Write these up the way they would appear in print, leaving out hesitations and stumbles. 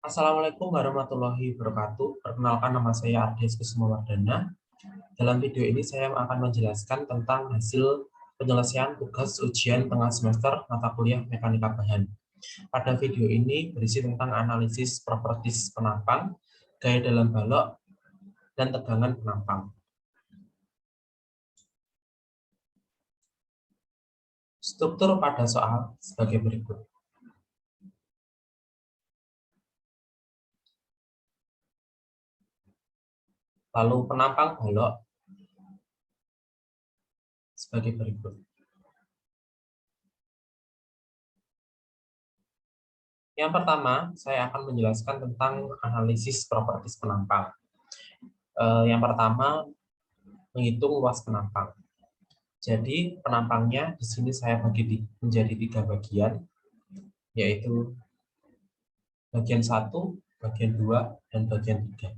Assalamualaikum warahmatullahi wabarakatuh. Perkenalkan, nama saya Ardies Kusumawardana. Dalam video ini saya akan menjelaskan tentang hasil penyelesaian tugas ujian tengah semester mata kuliah mekanika bahan. Pada video ini berisi tentang analisis properties penampang, gaya dalam balok, dan tegangan penampang. Struktur pada soal sebagai berikut. Lalu penampang balok sebagai berikut. Yang pertama, saya akan menjelaskan tentang analisis properties penampang. Yang pertama, menghitung luas penampang. Jadi penampangnya di sini saya bagi menjadi 3 bagian, yaitu bagian 1, bagian 2, dan bagian 3.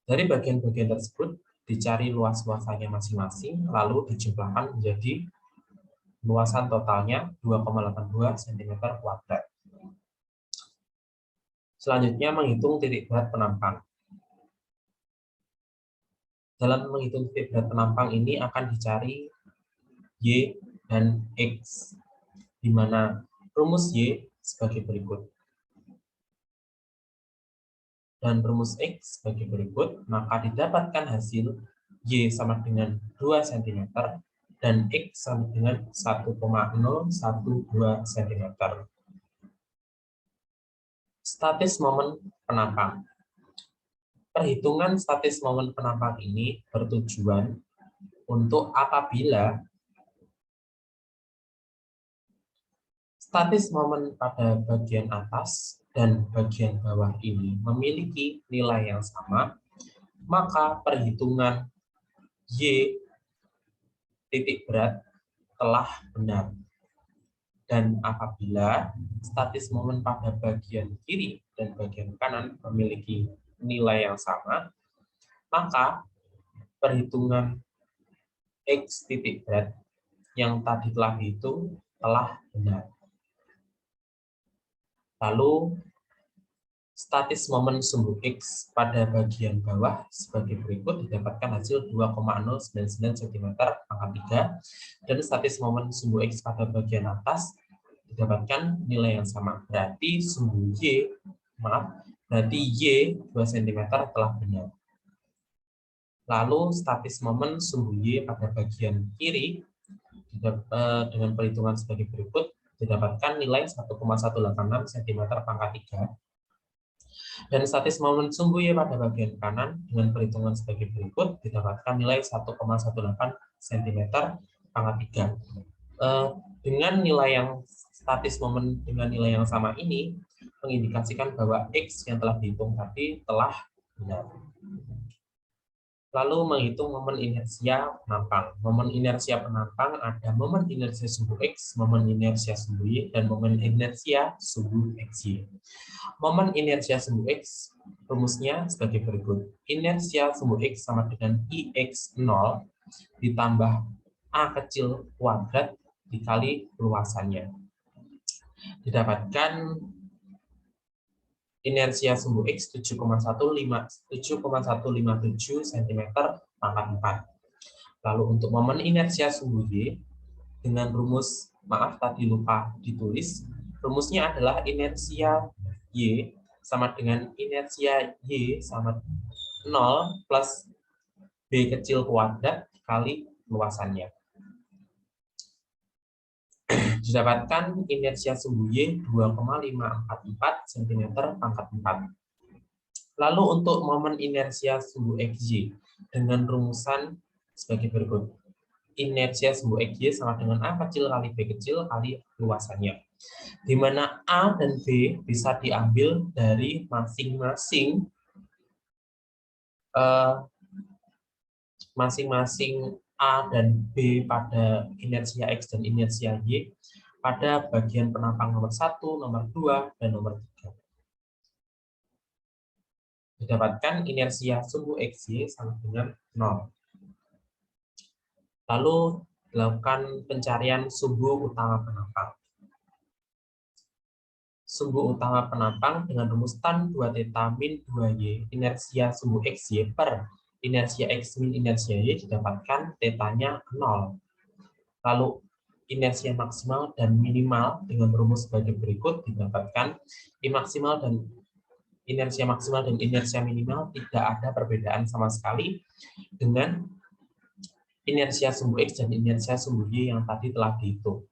Dari bagian-bagian tersebut dicari luas-luasannya masing-masing, lalu dijumlahkan menjadi luasan totalnya 2,82 cm². Selanjutnya menghitung titik berat penampang. Dalam menghitung titik berat penampang ini akan dicari Y dan X, di mana rumus Y sebagai berikut dan rumus X sebagai berikut, maka didapatkan hasil Y sama dengan 2 cm dan X sama dengan 1,012 cm. Statis momen penampang. Perhitungan statis momen penampang ini bertujuan untuk apabila statis momen pada bagian atas dan bagian bawah ini memiliki nilai yang sama, maka perhitungan Y titik berat telah benar. Dan apabila statis momen pada bagian kiri dan bagian kanan memiliki nilai yang sama, maka perhitungan X titik berat yang tadi telah dihitung telah benar. Lalu statis momen sumbu X pada bagian bawah sebagai berikut, didapatkan hasil 2,099 cm², dan statis momen sumbu X pada bagian atas didapatkan nilai yang sama. Berarti sumbu berarti Y 2 cm telah benar. Lalu statis momen sumbu Y pada bagian kiri dengan perhitungan sebagai berikut, didapatkan nilai 1,186 cm². Dan statis momen sumbu Y pada bagian kanan dengan perhitungan sebagai berikut, didapatkan nilai 1,18 cm². Dengan nilai yang statis momen dengan nilai yang sama ini mengindikasikan bahwa X yang telah dihitung tadi telah benar. Lalu menghitung momen inersia penampang. Momen inersia penampang ada momen inersia sumbu X, momen inersia sumbu Y, dan momen inersia sumbu XY. Momen inersia sumbu X rumusnya sebagai berikut. Inersia sumbu X sama dengan IX0 ditambah A kecil kuadrat dikali luasannya. Didapatkan inersia sumbu X 7,157 cm². Lalu untuk momen inersia sumbu Y dengan rumus, tadi lupa ditulis, rumusnya adalah inersia Y sama dengan inersia Y sama 0 plus B kecil kuadrat kali luasannya. Didapatkan inersia sumbu Y 2,544 cm². Lalu untuk momen inersia sumbu XY dengan rumusan sebagai berikut. Inersia sumbu XY sama dengan A kecil kali B kecil kali luasannya. Di mana A dan B bisa diambil dari masing-masing A dan B pada inersia X dan inersia Y pada bagian penampang nomor 1, nomor 2, dan nomor 3. Didapatkan inersia sumbu XY sama dengan 0. Lalu dilakukan pencarian sumbu utama penampang. sumbu utama penambang dengan rumus tan 2 theta min 2y, inersia sumbu xy per inersia x min inersia y didapatkan tetanya 0. Lalu inersia maksimal dan minimal dengan rumus sebagai berikut didapatkan I maksimal dan inersia maksimal dan inersia minimal tidak ada perbedaan sama sekali dengan inersia sumbu x dan inersia sumbu y yang tadi telah dihitung.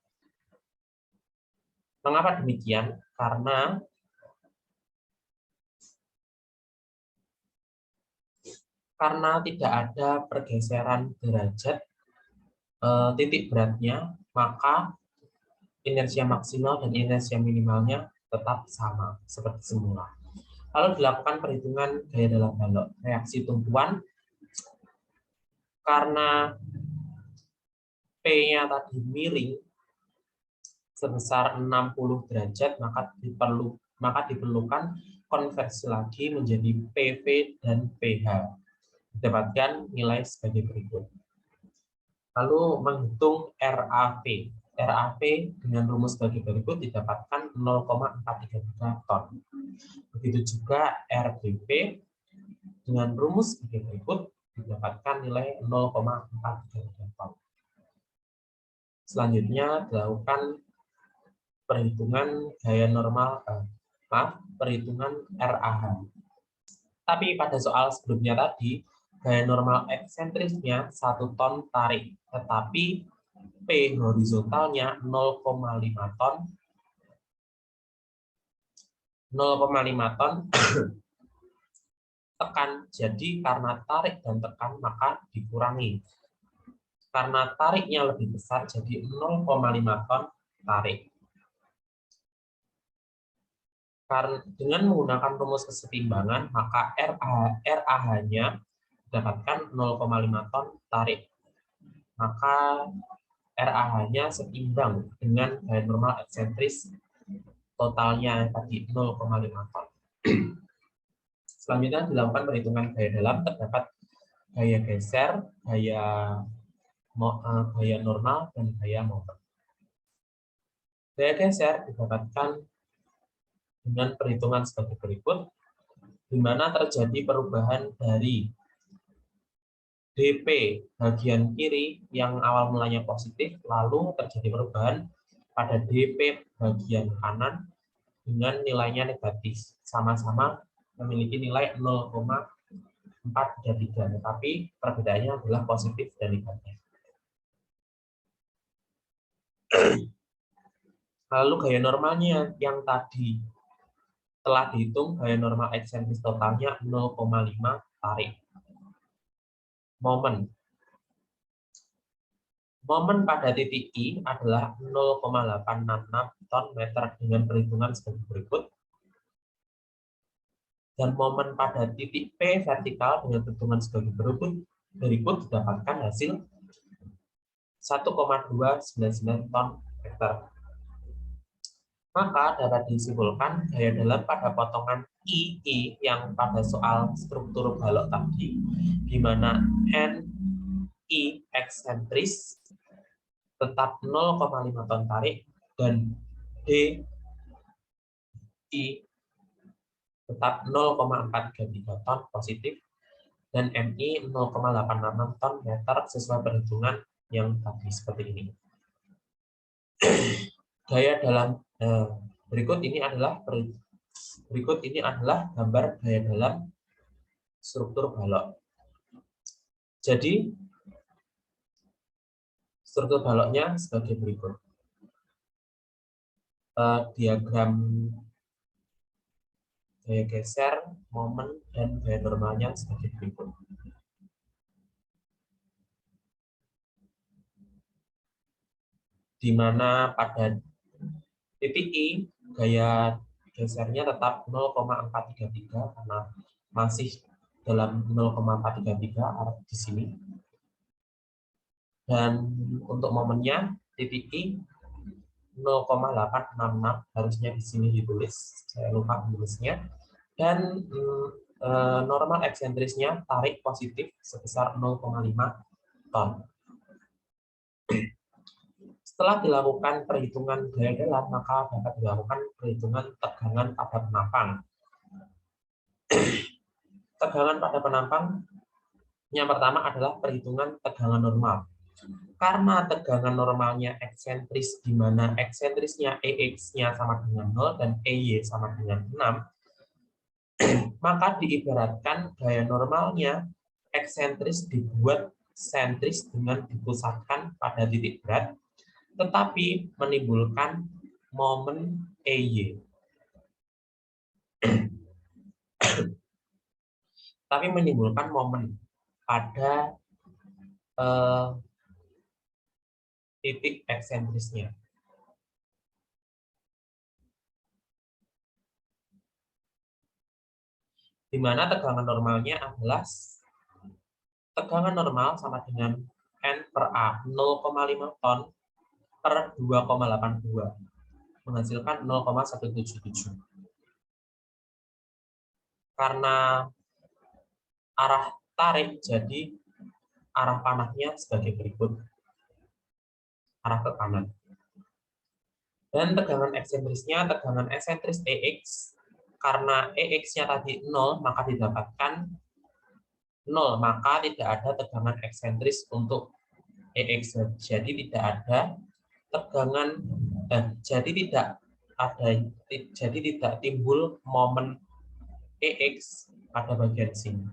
Mengapa demikian? Karena tidak ada pergeseran derajat titik beratnya, maka inersia maksimal dan inersia minimalnya tetap sama seperti semula. Lalu dilakukan perhitungan gaya dalam balok reaksi tumpuan. Karena P-nya tadi miring sebesar 60 derajat, maka diperlukan konversi lagi menjadi PV dan PH. Didapatkan nilai sebagai berikut. Lalu menghitung RAV. RAV dengan rumus sebagai berikut didapatkan 0,433 ton. Begitu juga RBP dengan rumus sebagai berikut didapatkan nilai 0,433 ton. Selanjutnya dilakukan perhitungan gaya normal, perhitungan RAH. Tapi pada soal sebelumnya tadi, gaya normal eksentrisnya 1 ton tarik, tetapi P horizontalnya 0,5 ton. 0,5 ton tekan. Jadi karena tarik dan tekan maka dikurangi. Karena tariknya lebih besar jadi 0,5 ton tarik. Karena dengan menggunakan rumus kesetimbangan maka RAH-nya dapatkan 0,5 ton tarik. Maka RAH-nya seimbang dengan gaya normal eksentris totalnya tadi 0,5 ton. Selanjutnya dilakukan perhitungan gaya dalam, terdapat gaya geser, gaya normal, dan gaya momen. Gaya geser didapatkan dengan perhitungan sebagai berikut, di mana terjadi perubahan dari DP bagian kiri yang awal mulanya positif, lalu terjadi perubahan pada DP bagian kanan dengan nilainya negatif, sama-sama memiliki nilai 0,433, tetapi perbedaannya adalah positif dan negatif. Lalu gaya normalnya yang tadi telah dihitung, gaya normal eksentris totalnya 0,5 tarik. Momen pada titik I adalah 0,866 ton meter dengan perhitungan sebagai berikut. Dan momen pada titik P vertikal dengan perhitungan sebagai berikut didapatkan hasil 1,299 ton meter. Maka dapat disimpulkan gaya dalam pada potongan II yang pada soal struktur balok tadi, di mana NI eksentris tetap 0,5 ton tarik dan DI tetap 0,433 ton positif dan MI 0,866 ton meter sesuai perhitungan yang tadi seperti ini. Gaya dalam berikut ini adalah gambar gaya dalam struktur balok. Jadi struktur baloknya sebagai berikut. Diagram gaya geser, momen, dan gaya normalnya sebagai berikut. Di mana pada titik I, gaya gesernya tetap 0,433 karena masih dalam 0,433 di sini. Dan untuk momennya titik I 0,866 harusnya di sini ditulis, saya lupa menulisnya. Dan normal eksentrisnya tarik positif sebesar 0,5 ton. Setelah dilakukan perhitungan gaya dalam, maka dapat dilakukan perhitungan tegangan pada penampang. Tegangan pada penampang yang pertama adalah perhitungan tegangan normal. Karena tegangan normalnya eksentris, di mana eksentrisnya EX-nya sama dengan 0 dan EY sama dengan 6, maka diibaratkan gaya normalnya eksentris dibuat sentris dengan dipusatkan pada titik berat, tetapi menimbulkan momen EY. Tapi menimbulkan momen pada titik eksentrisnya. Di mana tegangan normalnya adalah tegangan normal sama dengan N per A 0,5 ton per 2,82 menghasilkan 0,177. Karena arah tarik, jadi arah panahnya sebagai berikut, arah ke kanan. Dan tegangan eksentrisnya, tegangan eksentris EX, karena EX-nya tadi 0, maka didapatkan 0, maka tidak ada tegangan eksentris untuk EX. Jadi tidak ada tegangan, jadi tidak timbul momen EX pada bagian sini.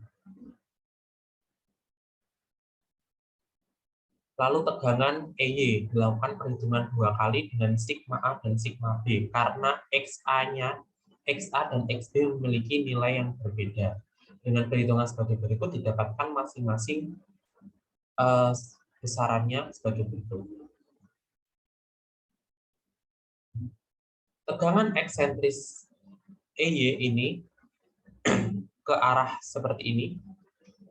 Lalu tegangan EY dilakukan perhitungan 2 kali dengan sigma A dan sigma B karena XA dan XB memiliki nilai yang berbeda. Dengan perhitungan sebagai berikut didapatkan masing-masing besarannya sebagai berikut. Tegangan eksentris EY ini ke arah seperti ini,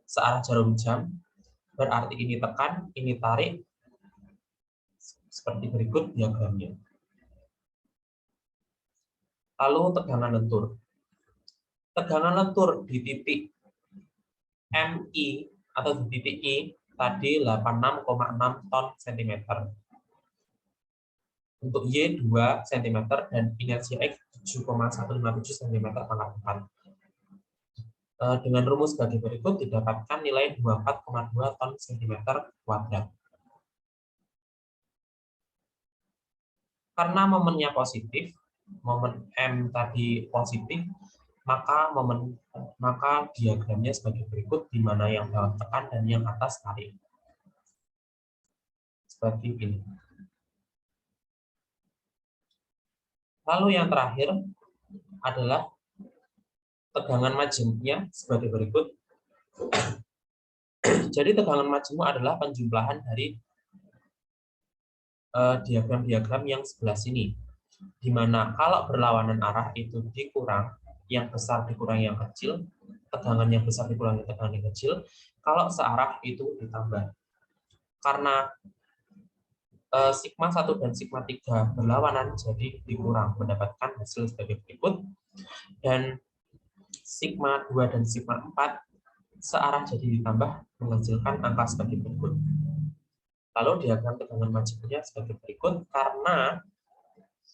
searah jarum jam. Berarti ini tekan, ini tarik, seperti berikut diagramnya. Lalu tegangan lentur. Tegangan lentur di titik MI atau di titik I tadi 86,6 ton cm. Untuk Y 2 cm dan inersia X 7,157 cm pangkat 4. Dengan rumus sebagai berikut didapatkan nilai 24,2 ton cm kuadrat. Karena momennya positif, momen M tadi positif, maka diagramnya sebagai berikut, di mana yang bawah tekan dan yang atas tarik. Seperti ini. Lalu yang terakhir adalah tegangan majemuknya sebagai berikut. Jadi tegangan majemuk adalah penjumlahan dari diagram-diagram yang sebelah sini, di mana kalau berlawanan arah itu dikurang, yang besar dikurang yang kecil, tegangan yang besar dikurang tegangan yang kecil, kalau searah itu ditambah. Karena sigma 1 dan sigma 3 berlawanan, jadi dikurang, mendapatkan hasil sebagai berikut. Dan sigma 2 dan sigma 4 searah jadi ditambah, menghasilkan angka sebagai berikut. Lalu diagram tegangan majemuknya sebagai berikut. Karena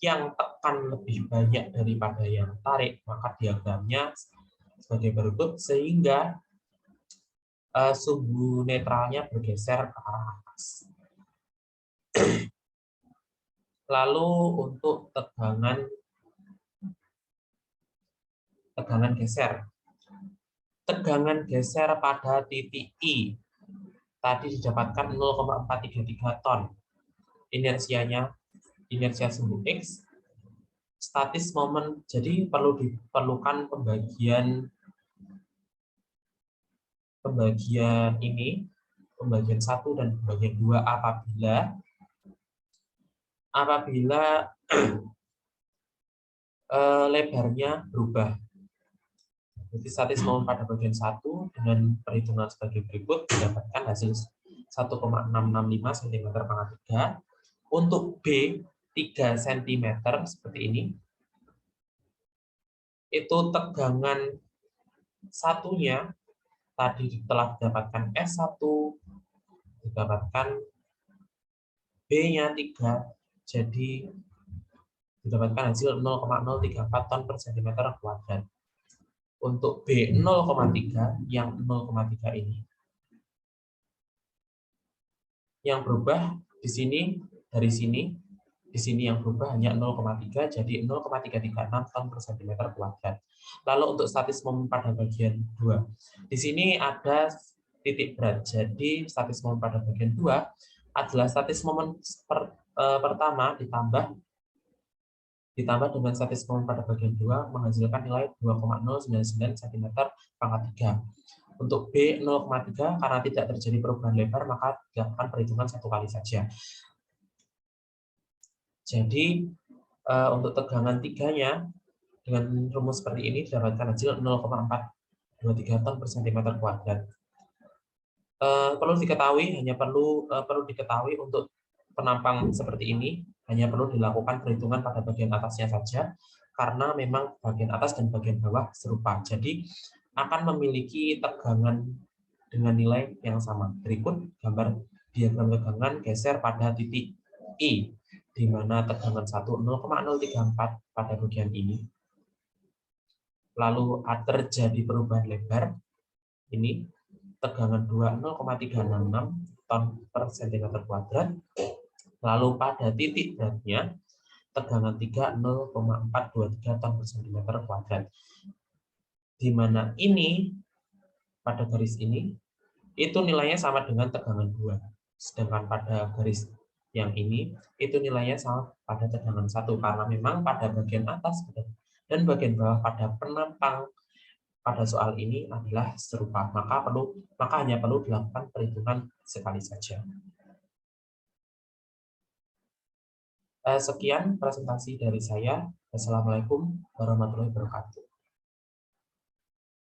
yang tekan lebih banyak daripada yang tarik, maka diagramnya sebagai berikut, sehingga sumbu netralnya bergeser ke arah atas. Lalu untuk tegangan geser. Tegangan geser pada titik I tadi didapatkan 0,433 ton. Inersia sumbu X, statis momen, jadi diperlukan pembagian ini, pembagian 1 dan pembagian 2 apabila lebarnya berubah. Jadi statis momen pada bagian 1 dengan perhitungan sebagai berikut didapatkan hasil 1,665 cm pangkat 3. Untuk B 3 cm seperti ini. Itu tegangan satunya tadi telah didapatkan S1, didapatkan B-nya 3, jadi didapatkan hasil 0,034 ton per cm kuadrat. Untuk B 0,3 yang 0,3 ini, yang berubah di sini dari sini, di sini yang berubah hanya 0,3, jadi 0,336 ton per cm kuadrat. Lalu untuk statis momen pada bagian 2, di sini ada titik berat, jadi statis momen pada bagian 2 adalah statis momen pertama ditambah dengan statis momen pada bagian 2 menghasilkan nilai 2,099 cm pangkat 3. Untuk B 0,3 karena tidak terjadi perubahan lebar maka dilakukan perhitungan satu kali saja. Jadi untuk tegangan 3-nya dengan rumus seperti ini didapatkan hasil 0,423 ton per cm kuadrat. Perlu diketahui untuk penampang seperti ini hanya perlu dilakukan perhitungan pada bagian atasnya saja karena memang bagian atas dan bagian bawah serupa. Jadi akan memiliki tegangan dengan nilai yang sama. Berikut gambar diagram tegangan geser pada titik I, di mana tegangan 1 0,034 pada bagian ini. Lalu terjadi perubahan lebar ini. Tegangan 2 0,366 ton per cm kuadrat. Lalu pada titik beratnya tegangan 3 0,423 ton per cm kuadrat. Di mana ini pada garis ini itu nilainya sama dengan tegangan 2. Sedangkan pada garis yang ini itu nilainya sama pada tegangan 1 karena memang pada bagian atas dan bagian bawah pada penampang pada soal ini adalah serupa, maka hanya perlu dilakukan perhitungan sekali saja. Sekian presentasi dari saya. Wassalamualaikum warahmatullahi wabarakatuh.